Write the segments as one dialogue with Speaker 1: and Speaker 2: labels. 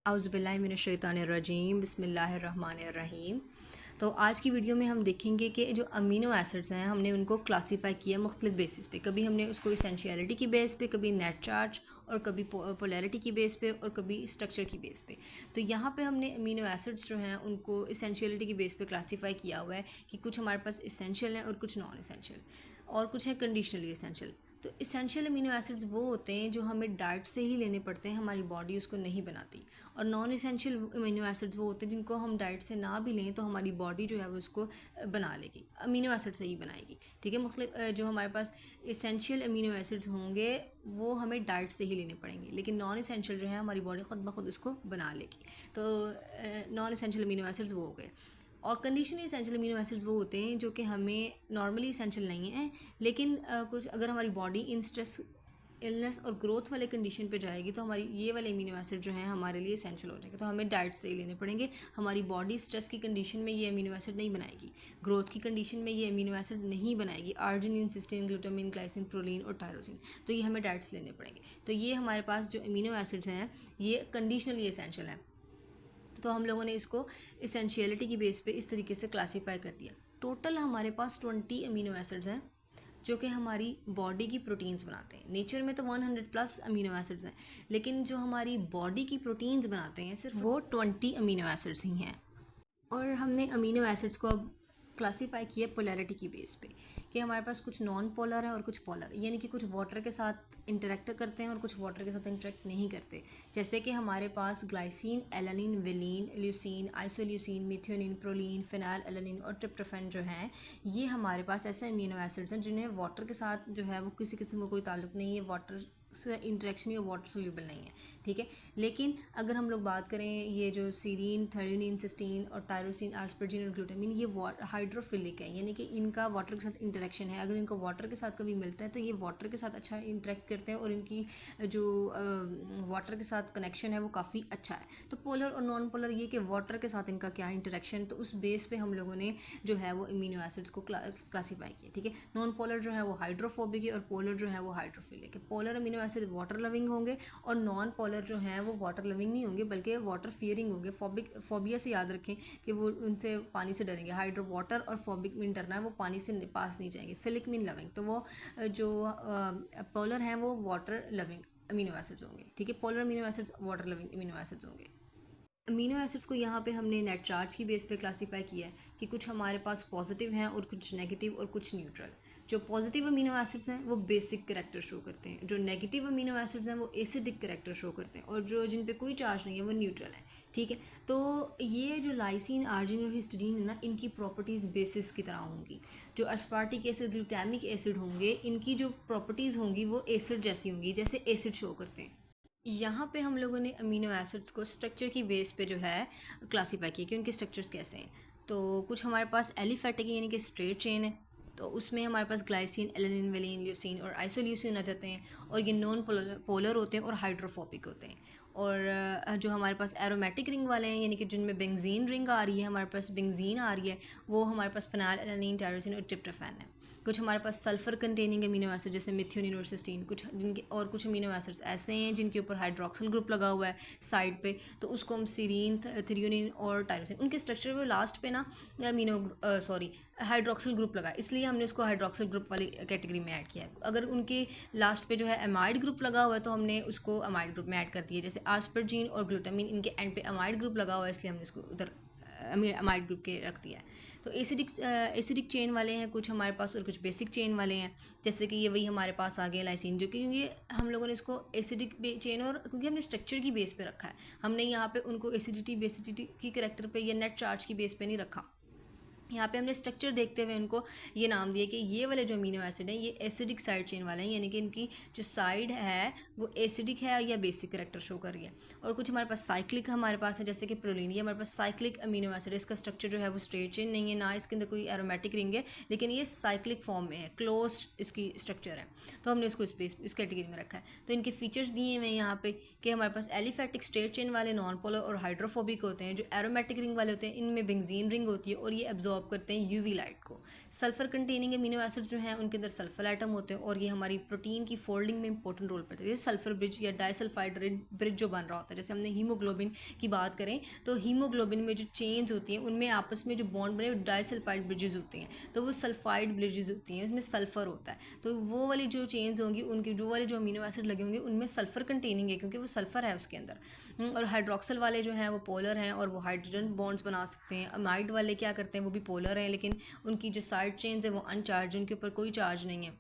Speaker 1: औज़ुबिल्लाहिमिनश्शैतानिर्रजीम बिस्मिल्लाहिर्रहमानिर्रहीम। तो आज की वीडियो में हम देखेंगे कि जो अमीनो एसिड्स हैं हमने उनको क्लासीफाई किया मुख्तलिफ बेसिस पे। कभी हमने उसको इसेंशियलिटी की बेस पे, कभी नेट चार्ज और कभी पोलैरिटी की बेस पे और कभी स्ट्रक्चर की बेस पे। तो यहाँ पे हमने अमीनो एसिड्स जो हैं उनको इसेंशियलिटी की बेस पे क्लासीफाई किया हुआ है कि कुछ हमारे पास इसेंशियल हैं और कुछ नॉन इसेंशियल और कुछ है कंडीशनली इसेंशियल। तो इसेंशियल अमीनो एसिड्स वो होते हैं जो हमें डाइट से ही लेने पड़ते हैं, हमारी बॉडी उसको नहीं बनाती। और नॉन इसेंशियल अमीनो एसिड्स वो होते हैं जिनको हम डाइट से ना भी लें तो हमारी बॉडी जो है वो उसको बना लेगी, अमीनो एसिड से ही बनाएगी। ठीक है, मतलब जो हमारे पास इसेंशियल अमीनो एसिड्स होंगे वो हमें डाइट से ही लेने पड़ेंगे, लेकिन नॉन इसेंशियल जो है हमारी बॉडी ख़ुद ब खुद उसको बना लेगी। तो नॉन इसेंशियल अमीनो एसिड्स वो हो गए। और कंडीशनली इसेंशियल अमीनो एसिड्स वो होते हैं जो कि हमें नॉर्मली इसेंशियल नहीं है, लेकिन कुछ अगर हमारी बॉडी इन स्ट्रेस, इलनेस और ग्रोथ वाले कंडीशन पे जाएगी तो हमारी ये वाले अमीनो एसिड जो हैं हमारे लिए इसेंशियल हो जाएंगे। तो हमें डाइट से ही लेने पड़ेंगे। हमारी बॉडी स्ट्रेस की कंडीशन में ये अमीनो एसिड नहीं बनाएगी, ग्रोथ की कंडीशन में ये अमीनो एसिड नहीं बनाएगी, arginine, cysteine, glutamine, glycine, proline और टायरोसिन। तो ये हमें डाइट से लेने पड़ेंगे। तो ये हमारे पास जो अमीनो एसिड्स हैं ये कंडीशनली इसेंशियल हैं। तो हम लोगों ने इसको इसेंशियलिटी की बेस पे इस तरीके से क्लासीफाई कर दिया। टोटल हमारे पास 20 अमीनो एसिड्स हैं जो कि हमारी बॉडी की प्रोटीन्स बनाते हैं। नेचर में तो 100+ अमीनो एसिड्स हैं, लेकिन जो हमारी बॉडी की प्रोटीन्स बनाते हैं सिर्फ वो 20 अमीनो एसिड्स ही हैं। और हमने अमीनो एसिड्स को अब क्लासीफाई किया पोलैरिटी की बेस पे कि हमारे पास कुछ नॉन पोलर हैं और कुछ पोलर, यानी कि कुछ वाटर के साथ इंटरेक्ट करते हैं और कुछ वाटर के साथ इंटरेक्ट नहीं करते। जैसे कि हमारे पास glycine, alanine, valine, leucine, isoleucine, methionine, proline, phenyl alanine और ट्रिप्टोफैन जो हैं ये हमारे पास ऐसे अमीनो एसिड्स हैं जिन्हें वाटर के साथ जो है वो किसी किस्म का कोई ताल्लुक नहीं है, वाटर से इंटरेक्शन या वाटर सोल्यूबल नहीं है। ठीक है, लेकिन अगर हम लोग बात करें ये जो सीरीन, थर्योनिन, सिस्टीन और टायरोसिन, आस्परजिन और ग्लूटामिन ये हाइड्रोफिलिक है, यानी कि इनका वाटर के साथ इंटरेक्शन है। अगर इनको वाटर के साथ कभी मिलता है तो ये वाटर के साथ अच्छा इंटरेक्ट करते हैं और इनकी जो वाटर के साथ कनेक्शन है वो काफ़ी अच्छा है। तो पोलर और नॉन पोलर ये कि वाटर के साथ इनका क्या इंटरेक्शन, तो उस बेस पे हम लोगों ने जो है वो अमीनो एसिड्स को क्लासीफाई किया। ठीक है, नॉन पोलर जो है वो हाइड्रोफोबिक है और पोलर जो है वो हाइड्रोफिलिक है। Polar amino acid water loving होंगे और नॉन पोलर जो हैं वो वाटर लविंग नहीं होंगे बल्कि वाटर फियरिंग होंगे। फोबिया से याद रखें कि वो उनसे पानी से डरेंगे। हाइड्रो वाटर और फोबिक मीन डरना है, वो पानी से पास नहीं जाएंगे। फिलिक मीन लविंग, तो वो जो पोलर हैं वो वाटर लविंग अमीनो एसिड्स होंगे। ठीक है, polar amino acids water loving amino acids होंगे। अमीनो एसिड्स को यहाँ पे हमने नेट चार्ज की बेस पे क्लासीफाई किया है कि कुछ हमारे पास पॉजिटिव हैं और कुछ नेगेटिव और कुछ न्यूट्रल। जो पॉजिटिव अमीनो एसिड्स हैं वो बेसिक करैक्टर शो करते हैं, जो नेगेटिव अमीनो एसिड्स हैं वो एसिडिक करैक्टर शो करते हैं, और जो जिन पे कोई चार्ज नहीं है वो न्यूट्रल है। ठीक है, तो ये जो लाइसिन, आर्जिनिन और हिस्टीडीन है ना, इनकी प्रॉपर्टीज़ बेसिस की तरह होंगी। जो अस्पार्टिक एसिड, ग्लूटामिक एसिड होंगे, इनकी जो प्रॉपर्टीज़ होंगी वो एसिड जैसी होंगी, जैसे एसिड शो करते हैं। यहाँ पे हम लोगों ने अमीनो एसिड्स को स्ट्रक्चर की बेस पे जो है क्लासीफाई किया कि उनके स्ट्रक्चर्स कैसे हैं। तो कुछ हमारे पास एलिफेटिक है, यानी कि स्ट्रेट चेन है, तो उसमें हमारे पास ग्लाइसिन, एलानिन, वेलिन, ल्यूसीन और आइसोल्यूसिन आ जाते हैं। और ये नॉन पोलर होते हैं और हाइड्रोफोबिक होते हैं। और जो हमारे पास एरोमेटिक रिंग वाले हैं, यानी कि जिनमें बेंजीन रिंग आ रही है, हमारे पास बेंजीन आ रही है, वो हमारे पास फिनाइल एलानिन, टायरोसिन और ट्रिप्टोफैन है। कुछ हमारे पास सल्फ़र कंटेनिंग अमीनो एसिड जैसे मिथ्योनिन और सिस्टीन, कुछ जिनके और कुछ अमीनो एसिड्स ऐसे हैं जिनके ऊपर हाइड्रोक्सिल ग्रुप लगा हुआ है साइड पे, तो उसको हम सीरीन, थ्रियोनिन और टायरोसिन, उनके स्ट्रक्चर पे लास्ट पे ना हाइड्रोक्सिल ग्रुप लगा, इसलिए हमने उसको हाइड्रोक्सिल ग्रुप वाली कैटेगरी में ऐड किया है। अगर उनके लास्ट पे जो है अमाइड ग्रुप लगा हुआ है तो हमने उसको अमाइड ग्रुप में ऐड कर दिया। जैसे आस्परजीन और ग्लूटामिन, इनके एंड पे अमाइड ग्रुप लगा हुआ है, इसलिए हमने इसको उधर अमाइड ग्रुप के रख दिया है। तो एसिडिक चेन वाले हैं कुछ हमारे पास और कुछ बेसिक चेन वाले हैं। जैसे कि ये वही हमारे पास आ गया लाइसिन, जो कि ये हम लोगों ने इसको एसिडिक चेन, और क्योंकि हमने स्ट्रक्चर की बेस पे रखा है, हमने यहाँ पे उनको एसिडिटी बेसिडिटी की करैक्टर पे या नेट चार्ज की बेस पे नहीं रखा। यहाँ पे हमने स्ट्रक्चर देखते हुए इनको ये नाम दिया कि ये वाले जो अमीनो एसिड हैं ये एसिडिक साइड चेन वाले हैं, यानी कि इनकी जो साइड है वो एसिडिक है या बेसिक करैक्टर शो कर रही है। और कुछ हमारे पास साइक्लिक हमारे पास है, जैसे कि प्रोलीन, ये हमारे पास साइक्लिक अमीनो एसिड है। इसका स्ट्रक्चर जो है वो स्ट्रेट चेन नहीं है, ना इसके अंदर कोई एरोमेटिक रिंग है, लेकिन ये साइक्लिक फॉर्म में है, क्लोज इसकी स्ट्रक्चर है, तो हमने उसको इस कैटेगरी में रखा है। तो इनके फीचर्स दिए हुए हैं यहाँ पे कि हमारे पास एलिफेटिक स्ट्रेट चेन वाले नॉन पोलर और हाइड्रोफोबिक होते हैं। जो एरोमेटिक रिंग वाले होते हैं इनमें बेंजीन रिंग होती है और ये एब्जॉर्ब एब्जॉर्ब करते हैं यूवी लाइट को। सल्फ़र कंटेनिंग अमीनो एसिड्स जो हैं उनके अंदर सल्फ़र एटम होते हैं और ये हमारी प्रोटीन की फोल्डिंग में इंपॉर्टेंट रोल करते हैं। जैसे सल्फ़र ब्रिज या डाइसल्फाइड ब्रिज जो बन रहा होता है, जैसे हमने हीमोग्लोबिन की बात करें तो हीमोग्लोबिन में जो चेन्स होती हैं उनमें आपस में जो बॉन्ड बने डाइसल्फाइड ब्रिजेस होती हैं, तो वो सल्फाइड ब्रिजेस होती हैं, उसमें सल्फ़र होता है। तो वो वाली जो चेन्स होंगी उनकी जो वाले जो अमीनो एसिड लगे होंगे उनमें सल्फ़र कंटेनिंग है क्योंकि वो सल्फ़र है उसके अंदर। और हाइड्रोक्सल वाले जो हैं वो पोलर हैं और वो हाइड्रोजन बॉन्ड्स बना सकते हैं। अमाइड वाले क्या करते हैं, वो भी पोलर हैं लेकिन उनकी जो साइड चेन्स है वो अनचार्ज, उनके ऊपर कोई चार्ज नहीं है।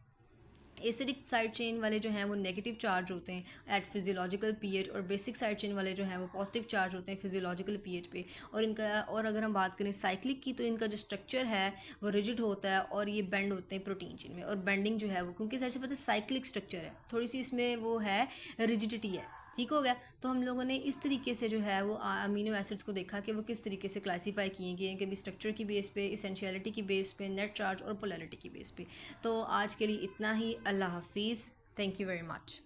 Speaker 1: एसिडिक साइड चेन वाले जो हैं वो नेगेटिव चार्ज होते हैं एट फिजियोलॉजिकल पीएच, और बेसिक साइड चेन वाले जो हैं वो पॉजिटिव चार्ज होते हैं फिजियोलॉजिकल पीएच पे। और अगर हम बात करें साइक्लिक की तो इनका जो स्ट्रक्चर है वो रिजिड होता है और ये बेंड होते हैं प्रोटीन चेन में। और बेंडिंग जो है वो क्योंकि साइड से पता है साइक्लिक स्ट्रक्चर है, थोड़ी सी इसमें वो है रिजिडिटी है। ठीक हो गया। तो हम लोगों ने इस तरीके से जो है वो अमीनो एसिड्स को देखा कि वो किस तरीके से क्लासीफाई किए गए हैं, कि भी स्ट्रक्चर की बेस पे, इसेंशियलिटी की बेस पे, नेट चार्ज और पोलैरिटी की बेस पे। तो आज के लिए इतना ही। अल्लाह हाफिज़। Thank you very much.